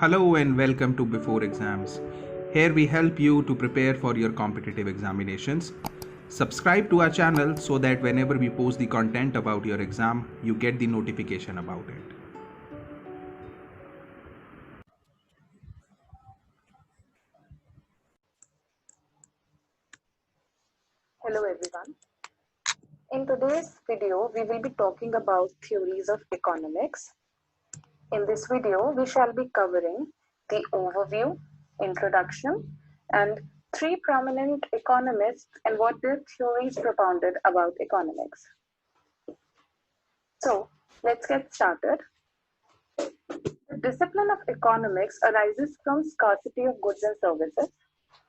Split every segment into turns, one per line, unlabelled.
Hello and welcome to Before Exams. Here we help you to prepare for your competitive examinations. Subscribe to our channel so that whenever we post the content about your exam, you get the notification about it.
Hello everyone. In today's video, we will be talking about theories of economics. In this video, we shall be covering the overview, introduction, and three prominent economists and what their theories propounded about economics. So, let's get started. The discipline of economics arises from scarcity of goods and services.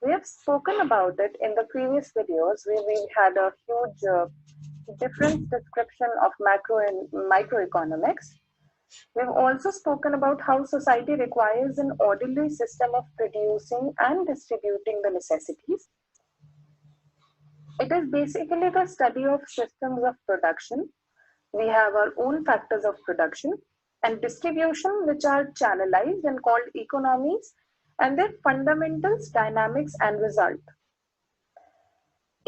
We have spoken about it in the previous videos where we had a huge different description of macro and microeconomics. We've also spoken about how society requires an orderly system of producing and distributing the necessities. It is basically the study of systems of production. We have our own factors of production and distribution, which are channelized and called economies, and their fundamentals, dynamics, and result.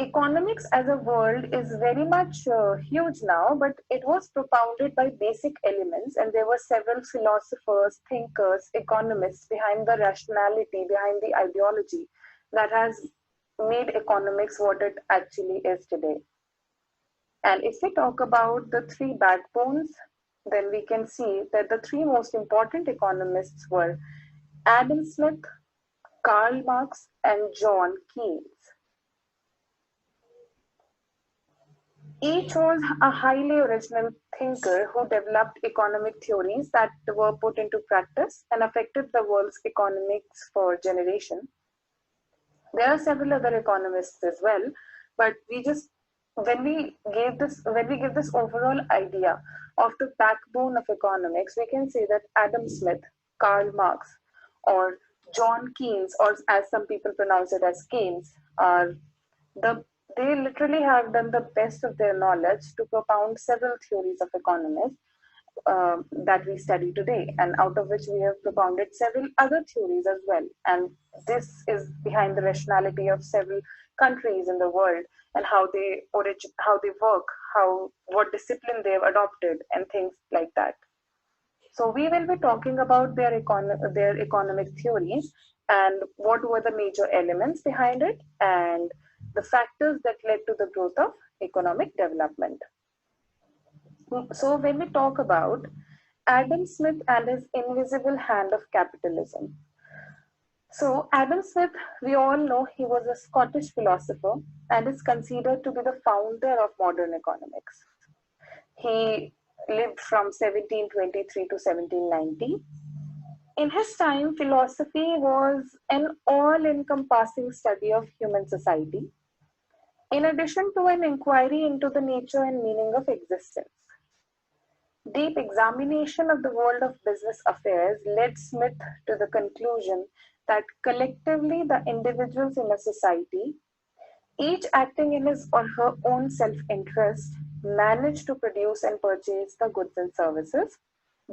Economics as a world is very much huge now, but it was propounded by basic elements, and there were several philosophers, thinkers, economists behind the rationality, behind the ideology that has made economics what it actually is today. And if we talk about the three backbones, then we can see that the three most important economists were Adam Smith, Karl Marx, and John Keynes. Each was a highly original thinker who developed economic theories that were put into practice and affected the world's economics for generations. There are several other economists as well, but when we give this overall idea of the backbone of economics, we can say that Adam Smith, Karl Marx, or John Keynes, or as some people pronounce it as Keynes, are they literally have done the best of their knowledge to propound several theories of economics that we study today, and out of which we have propounded several other theories as well. And this is behind the rationality of several countries in the world and how they work, what discipline they have adopted, and things like that. So we will be talking about their economic theories and what were the major elements behind it and the factors that led to the growth of economic development. So when we talk about Adam Smith and his invisible hand of capitalism. So Adam Smith, we all know he was a Scottish philosopher and is considered to be the founder of modern economics. He lived from 1723 to 1790. In his time, philosophy was an all-encompassing study of human society, in addition to an inquiry into the nature and meaning of existence. Deep examination of the world of business affairs led Smith to the conclusion that collectively the individuals in a society, each acting in his or her own self-interest, manage to produce and purchase the goods and services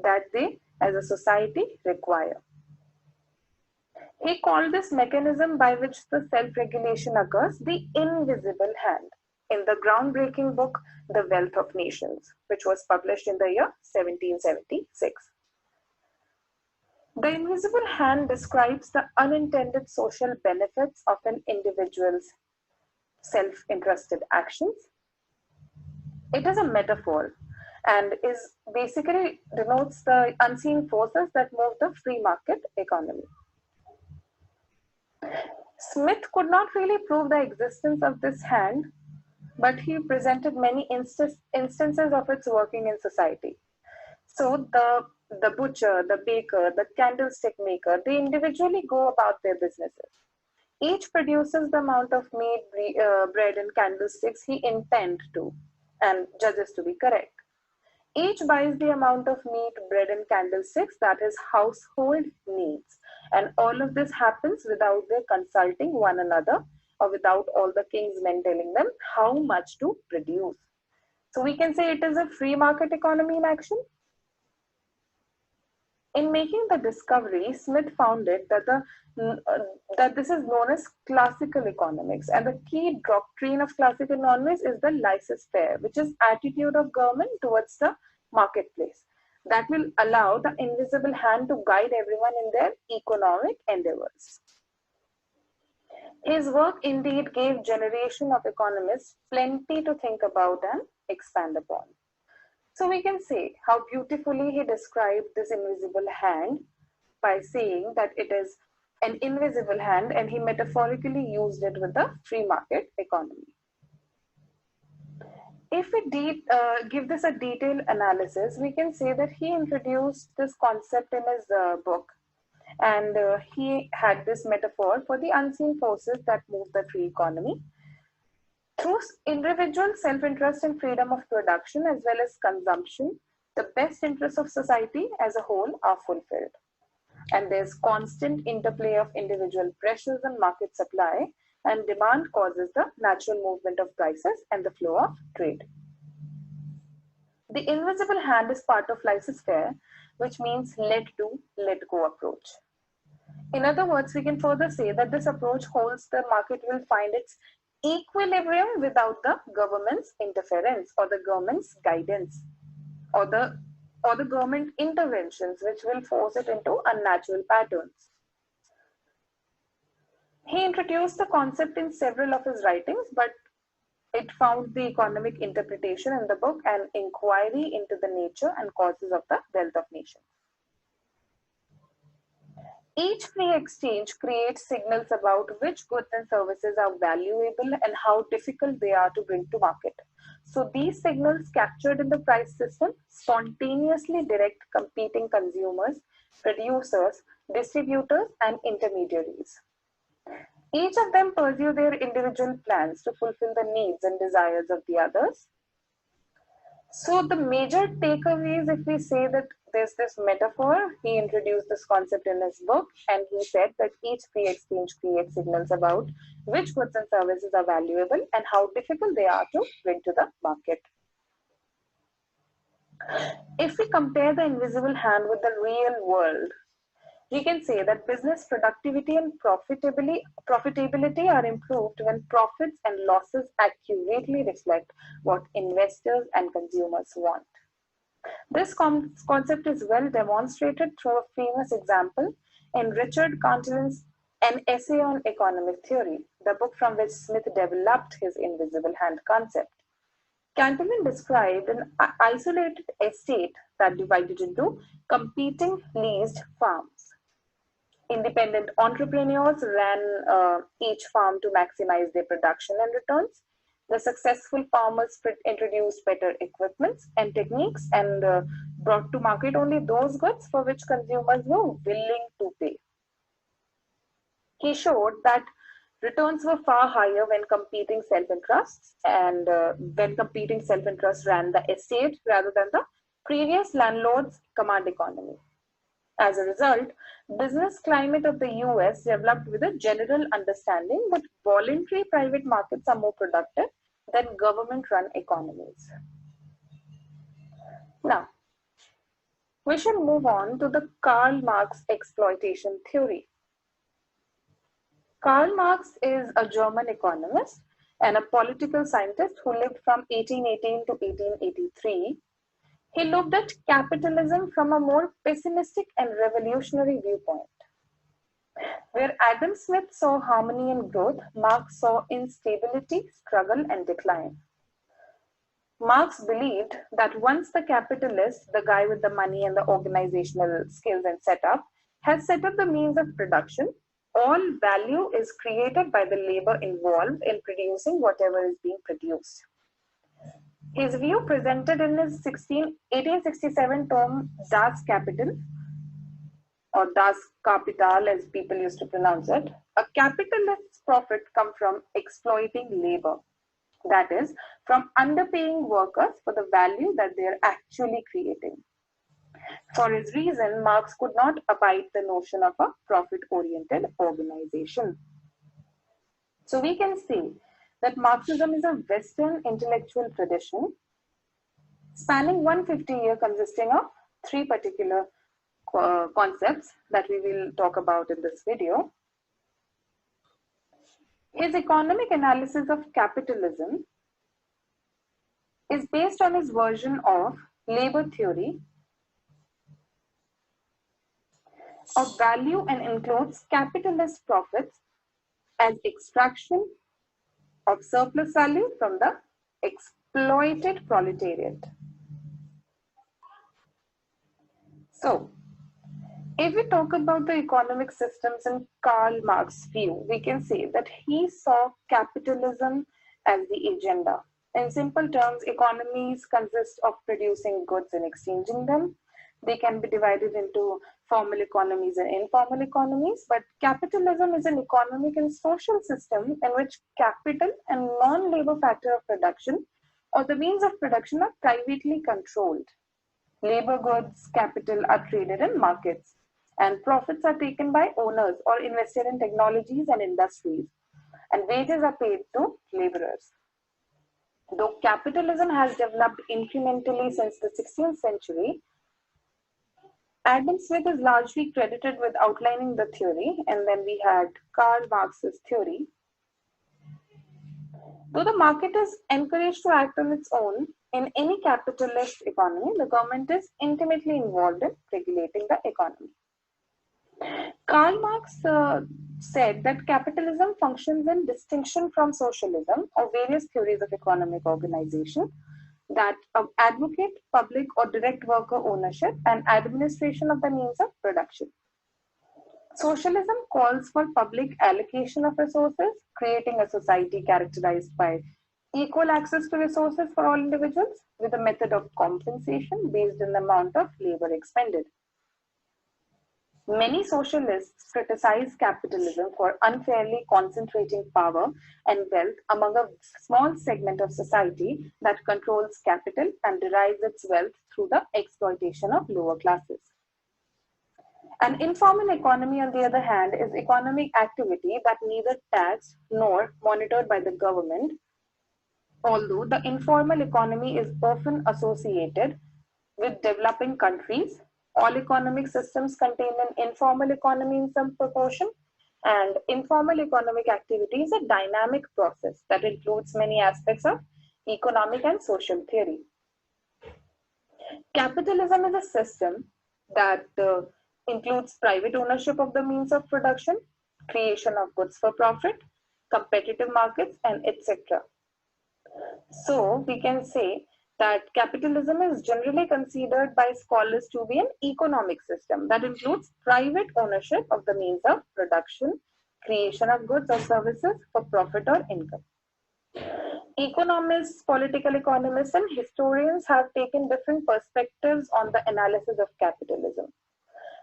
that they, as a society, require. He called this mechanism by which the self-regulation occurs the invisible hand in the groundbreaking book, The Wealth of Nations, which was published in the year 1776. The invisible hand describes the unintended social benefits of an individual's self-interested actions. It is a metaphor and is basically denotes the unseen forces that move the free market economy. Smith could not really prove the existence of this hand, but he presented many instances of its working in society. So the butcher, the baker, the candlestick maker, they individually go about their businesses. Each produces the amount of meat, bread, and candlesticks he intends to and judges to be correct. Each buys the amount of meat, bread, and candlesticks that his household needs. And all of this happens without their consulting one another or without all the king's men telling them how much to produce. So we can say it is a free market economy in action. In making the discovery, Smith found it that this is known as classical economics, and the key doctrine of classical economics is the laissez-faire, which is attitude of government towards the marketplace that will allow the invisible hand to guide everyone in their economic endeavors. His work indeed gave generation of economists plenty to think about and expand upon. So we can say how beautifully he described this invisible hand by saying that it is an invisible hand, and he metaphorically used it with the free market economy. If we give this a detailed analysis, we can say that he introduced this concept in his book, and he had this metaphor for the unseen forces that move the free economy. Through individual self-interest and freedom of production as well as consumption, the best interests of society as a whole are fulfilled. And there's constant interplay of individual pressures and market supply, and demand causes the natural movement of prices and the flow of trade. The invisible hand is part of laissez-faire, which means let do, let go approach. In other words, we can further say that this approach holds the market will find its equilibrium without the government's interference or the government's guidance or the government interventions, which will force it into unnatural patterns. He introduced the concept in several of his writings, but it found the economic interpretation in the book and inquiry into the nature and causes of the wealth of nations. Each free exchange creates signals about which goods and services are valuable and how difficult they are to bring to market. So these signals captured in the price system spontaneously direct competing consumers, producers, distributors, and intermediaries. Each of them pursue their individual plans to fulfill the needs and desires of the others. So the major takeaways, if we say that there's this metaphor, he introduced this concept in his book, and he said that each free exchange creates signals about which goods and services are valuable and how difficult they are to bring to the market. If we compare the invisible hand with the real world, we can say that business productivity and profitability are improved when profits and losses accurately reflect what investors and consumers want. This concept is well demonstrated through a famous example in Richard Cantillon's An Essay on Economic Theory, the book from which Smith developed his invisible hand concept. Cantillon described an isolated estate that divided into competing leased farms. Independent entrepreneurs ran each farm to maximize their production and returns. The successful farmers introduced better equipment and techniques and brought to market only those goods for which consumers were willing to pay. He showed that returns were far higher when competing self-interests ran the estate rather than the previous landlord's command economy. As a result, business climate of the US developed with a general understanding that voluntary private markets are more productive than government-run economies. Now, we should move on to the Karl Marx exploitation theory. Karl Marx is a German economist and a political scientist who lived from 1818 to 1883. He looked at capitalism from a more pessimistic and revolutionary viewpoint. Where Adam Smith saw harmony and growth, Marx saw instability, struggle, and decline. Marx believed that once the capitalist, the guy with the money and the organizational skills and setup, has set up the means of production, all value is created by the labor involved in producing whatever is being produced. His view, presented in his 1867 term Das Kapital, or Das Kapital as people used to pronounce it, a capitalist's profit comes from exploiting labor. That is, from underpaying workers for the value that they are actually creating. For his reason, Marx could not abide the notion of a profit-oriented organization. So we can say that Marxism is a Western intellectual tradition spanning 150 years, consisting of three particular concepts that we will talk about in this video. His economic analysis of capitalism is based on his version of labor theory of value and includes capitalist profits as extraction of surplus value from the exploited proletariat. So, if we talk about the economic systems in Karl Marx's view, we can say that he saw capitalism as the agenda. In simple terms, economies consist of producing goods and exchanging them. They can be divided into formal economies and informal economies, but capitalism is an economic and social system in which capital and non-labor factor of production or the means of production are privately controlled. Labor goods, capital are traded in markets, and profits are taken by owners or invested in technologies and industries, and wages are paid to laborers. Though capitalism has developed incrementally since the 16th century, Adam Smith is largely credited with outlining the theory, and then we had Karl Marx's theory. Though the market is encouraged to act on its own, in any capitalist economy, the government is intimately involved in regulating the economy. Karl Marx said that capitalism functions in distinction from socialism or various theories of economic organization that advocate public or direct worker ownership and administration of the means of production. Socialism calls for public allocation of resources, creating a society characterized by equal access to resources for all individuals with a method of compensation based on the amount of labor expended. Many socialists criticize capitalism for unfairly concentrating power and wealth among a small segment of society that controls capital and derives its wealth through the exploitation of lower classes. An informal economy, on the other hand, is economic activity that neither taxed nor monitored by the government, although the informal economy is often associated with developing countries. All economic systems contain an informal economy in some proportion, and informal economic activity is a dynamic process that includes many aspects of economic and social theory. Capitalism is a system that includes private ownership of the means of production, creation of goods for profit, competitive markets, and etc. So we can say that capitalism is generally considered by scholars to be an economic system that includes private ownership of the means of production, creation of goods or services for profit or income. Economists, political economists, and historians have taken different perspectives on the analysis of capitalism.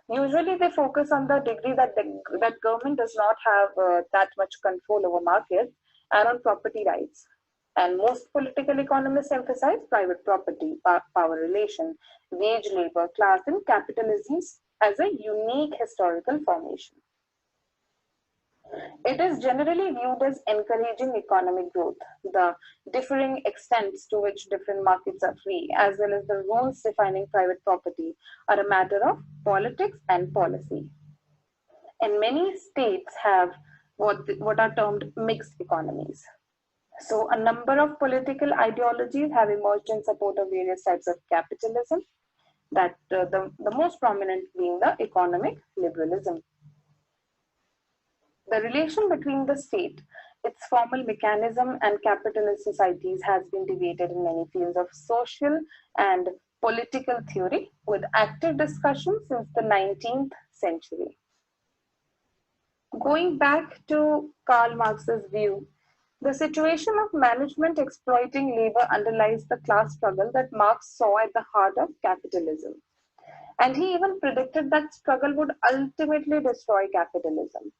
Usually, they focus on the degree that that government does not have that much control over markets and on property rights. And most political economists emphasize private property, power relation, wage labor, class, and capitalism as a unique historical formation. It is generally viewed as encouraging economic growth. The differing extents to which different markets are free, as well as the rules defining private property, are a matter of politics and policy. And many states have what are termed mixed economies. So a number of political ideologies have emerged in support of various types of capitalism, that the most prominent being the economic liberalism. The relation between the state, its formal mechanism, and capitalist societies has been debated in many fields of social and political theory, with active discussion since the 19th century. Going back to Karl Marx's view, the situation of management exploiting labor underlies the class struggle that Marx saw at the heart of capitalism. And he even predicted that struggle would ultimately destroy capitalism.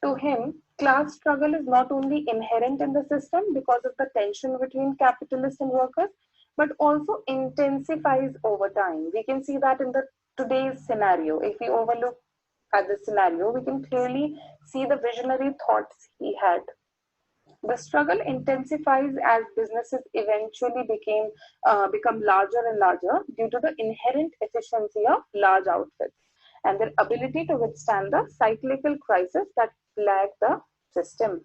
To him, class struggle is not only inherent in the system because of the tension between capitalists and workers, but also intensifies over time. We can see that in the today's scenario. If we overlook at the scenario, we can clearly see the visionary thoughts he had. The struggle intensifies as businesses eventually become larger and larger due to the inherent efficiency of large outfits and their ability to withstand the cyclical crisis that plague the system.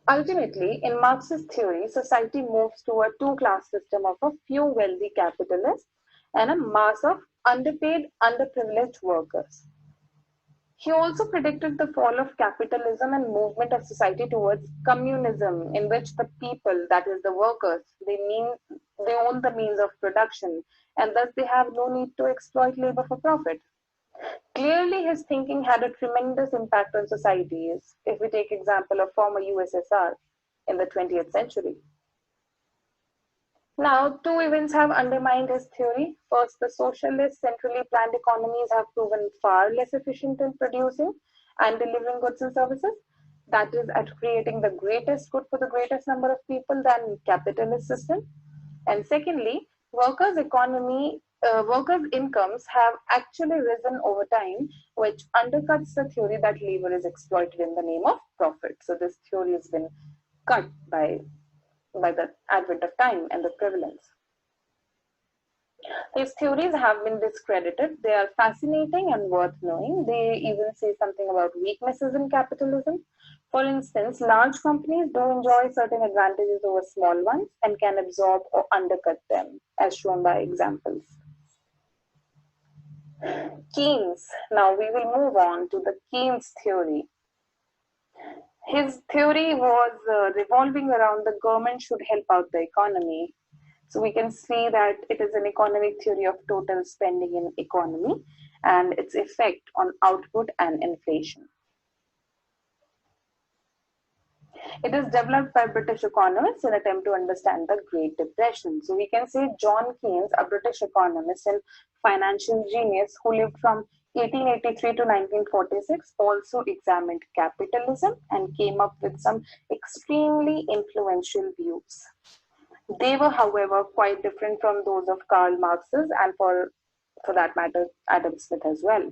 Ultimately, in Marxist theory, society moves to a two-class system of a few wealthy capitalists and a mass of underpaid, underprivileged workers. He also predicted the fall of capitalism and movement of society towards communism, in which the people, that is the workers, they own the means of production, and thus they have no need to exploit labor for profit. Clearly, his thinking had a tremendous impact on societies. If we take example of former USSR in the 20th century. Now, two events have undermined his theory. First, the socialist, centrally planned economies have proven far less efficient in producing and delivering goods and services. That is, at creating the greatest good for the greatest number of people than capitalist system. And secondly, workers' incomes have actually risen over time, which undercuts the theory that labor is exploited in the name of profit. So this theory has been cut by the advent of time and the prevalence. His theories have been discredited. They are fascinating and worth knowing. They even say something about weaknesses in capitalism. For instance, large companies do enjoy certain advantages over small ones and can absorb or undercut them, as shown by examples. Keynes. Now we will move on to the Keynes theory. His theory was revolving around the government should help out the economy. So we can see that it is an economic theory of total spending in economy and its effect on output and inflation. It is developed by British economists in an attempt to understand the Great Depression. So we can say John Keynes, a British economist and financial genius who lived from 1883 to 1946, also examined capitalism and came up with some extremely influential views. They were, however, quite different from those of Karl Marx's and, for that matter, Adam Smith as well.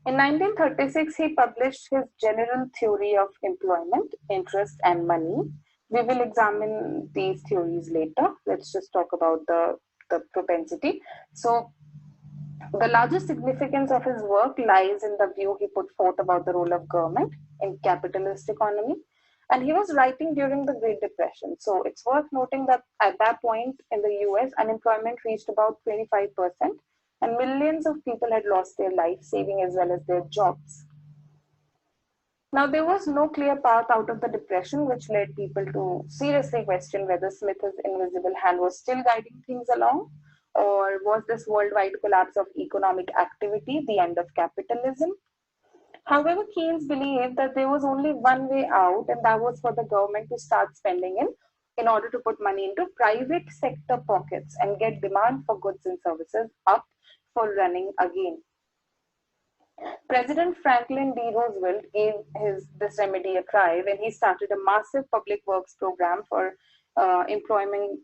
In 1936, he published his General Theory of Employment, Interest, and Money. We will examine these theories later. Let's just talk about the propensity. So, the largest significance of his work lies in the view he put forth about the role of government in capitalist economy. And he was writing during the Great Depression. So it's worth noting that at that point in the US, unemployment reached about 25%, and millions of people had lost their life saving as well as their jobs. Now, there was no clear path out of the depression, which led people to seriously question whether Smith's invisible hand was still guiding things along, or was this worldwide collapse of economic activity the end of capitalism? However, Keynes believed that there was only one way out, and that was for the government to start spending in order to put money into private sector pockets and get demand for goods and services up for running again. President Franklin D. Roosevelt gave this remedy a try when he started a massive public works program for employing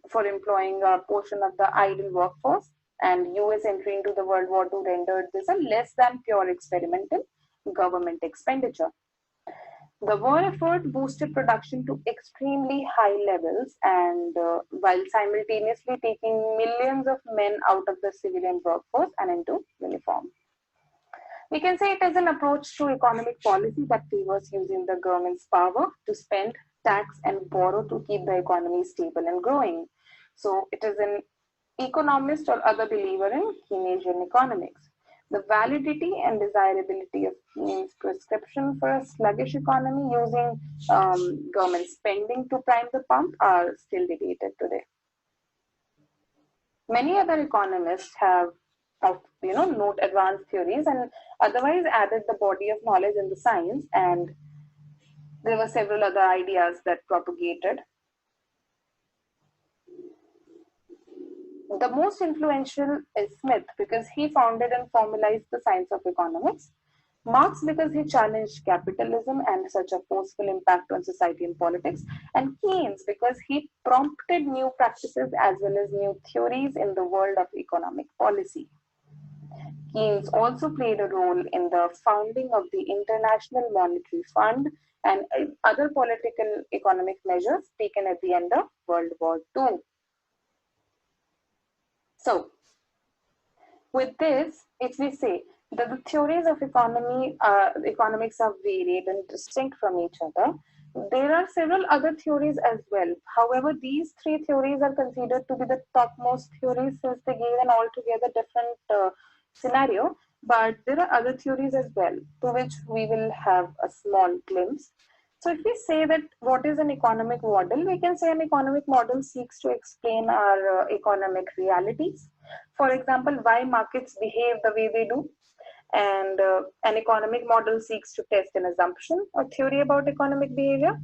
a portion of the idle workforce, and U.S. entry into the World War II rendered this a less than pure experimental government expenditure. The war effort boosted production to extremely high levels, and while simultaneously taking millions of men out of the civilian workforce and into uniform. We can say it is an approach to economic policy that favors using the government's power to spend, tax, and borrow to keep the economy stable and growing. So it is an economist or other believer in Keynesian economics. The validity and desirability of Keynes' prescription for a sluggish economy using government spending to prime the pump are still debated today. Many other economists have note advanced theories and otherwise added the body of knowledge in the science, and there were several other ideas that propagated. The most influential is Smith because he founded and formalized the science of economics. Marx because he challenged capitalism and such a forceful impact on society and politics, and Keynes because he prompted new practices as well as new theories in the world of economic policy. Keynes also played a role in the founding of the International Monetary Fund and other political economic measures taken at the end of World War II. So, with this, if we say that the theories of economics are varied and distinct from each other, there are several other theories as well. However, these three theories are considered to be the topmost theories since they give an altogether different scenario. But there are other theories as well, to which we will have a small glimpse. So if we say that what is an economic model, we can say an economic model seeks to explain our economic realities. For example, why markets behave the way they do. And an economic model seeks to test an assumption or theory about economic behavior.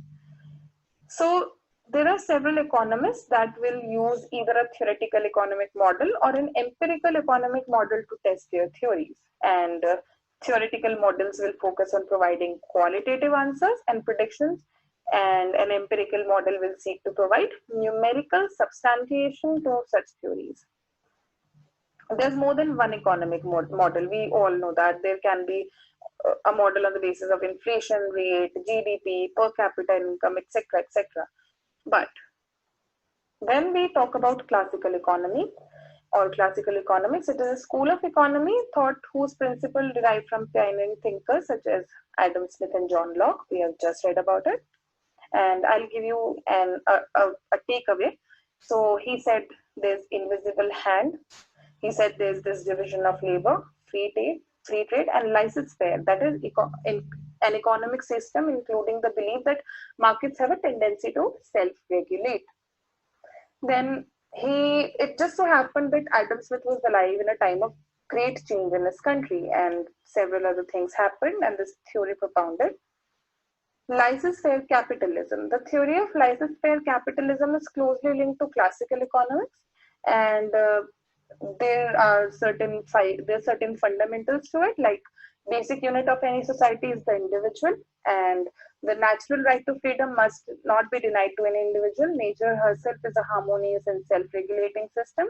So there are several economists that will use either a theoretical economic model or an empirical economic model to test their theories. And theoretical models will focus on providing qualitative answers and predictions, and an empirical model will seek to provide numerical substantiation to such theories. There's more than one economic model. We all know that there can be a model on the basis of inflation rate, GDP, per capita income, etc., etc. But when we talk about classical economy or classical economics, it is a school of economy thought whose principle derived from pioneering thinkers such as Adam Smith and John Locke. We have just read about it, and I'll give you a takeaway. So he said there's invisible hand. He said there's this division of labor, free trade, and laissez-faire. That is an economic system including the belief that markets have a tendency to self-regulate. Then it just so happened that Adam Smith was alive in a time of great change in his country, and several other things happened, and this theory propounded laissez-faire capitalism. The theory of laissez-faire capitalism is closely linked to classical economics, and there are certain fundamentals to it, like basic unit of any society is the individual, and the natural right to freedom must not be denied to an individual. Nature herself is a harmonious and self-regulating system,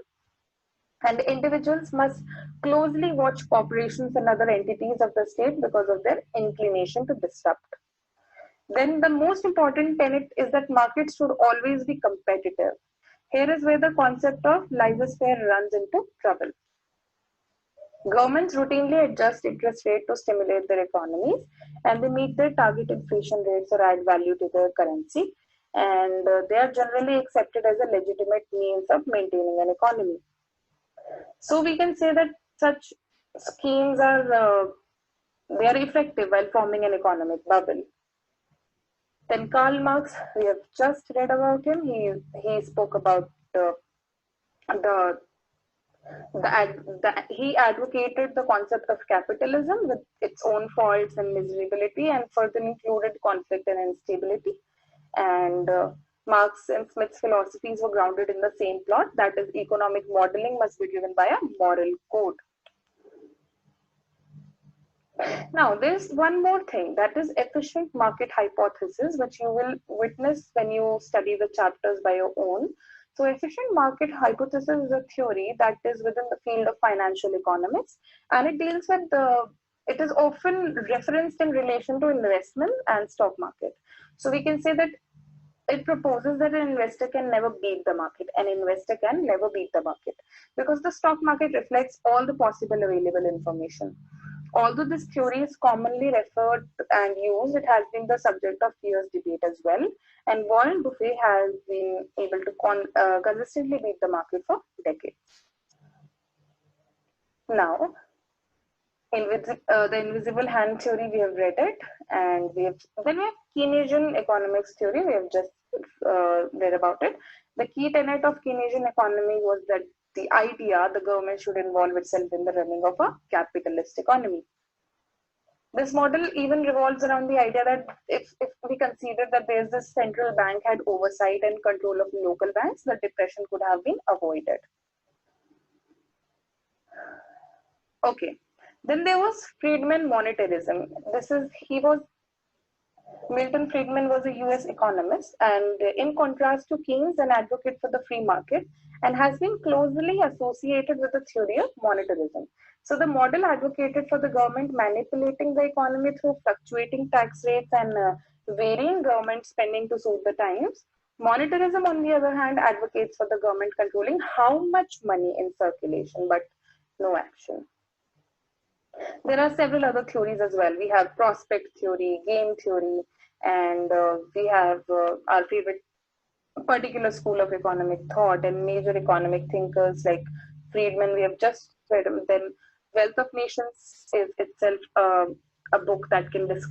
and individuals must closely watch corporations and other entities of the state because of their inclination to disrupt. Then the most important tenet is that markets should always be competitive. Here is where the concept of laissez-faire runs into trouble. Governments routinely adjust interest rate to stimulate their economies, and they meet their target inflation rates or add value to their currency, and they are generally accepted as a legitimate means of maintaining an economy. So we can say that such schemes are they are effective while forming an economic bubble. Then Karl Marx, we have just read about him. He spoke about the he advocated the concept of capitalism with its own faults and miserability, and further included conflict and instability. And Marx and Smith's philosophies were grounded in the same plot, that is, economic modeling must be driven by a moral code. Now, there's one more thing, that is efficient market hypothesis, which you will witness when you study the chapters by your own. So efficient market hypothesis is a theory that is within the field of financial economics, and it deals with it is often referenced in relation to investment and stock market. So we can say that it proposes that an investor can never beat the market. An investor can never beat the market because the stock market reflects all the possible available information. Although this theory is commonly referred and used, it has been the subject of fierce debate as well. And Warren Buffett has been able to consistently beat the market for decades. Now, the invisible hand theory, we have read it, and then we have Keynesian economics theory. We have just read about it. The key tenet of Keynesian economy was that the idea the government should involve itself in the running of a capitalist economy. This model even revolves around the idea that if we consider that there's this central bank had oversight and control of local banks, the depression could have been avoided. Okay, then there was Friedman monetarism. Milton Friedman was a US economist, and in contrast to Keynes, an advocate for the free market, and has been closely associated with the theory of monetarism. So, the model advocated for the government manipulating the economy through fluctuating tax rates and varying government spending to suit the times. Monetarism, on the other hand, advocates for the government controlling how much money in circulation, but no action. There are several other theories as well. We have prospect theory, game theory, and we have our favorite particular school of economic thought and major economic thinkers like Friedman. We have just read. Then Wealth of Nations is itself a book that can describe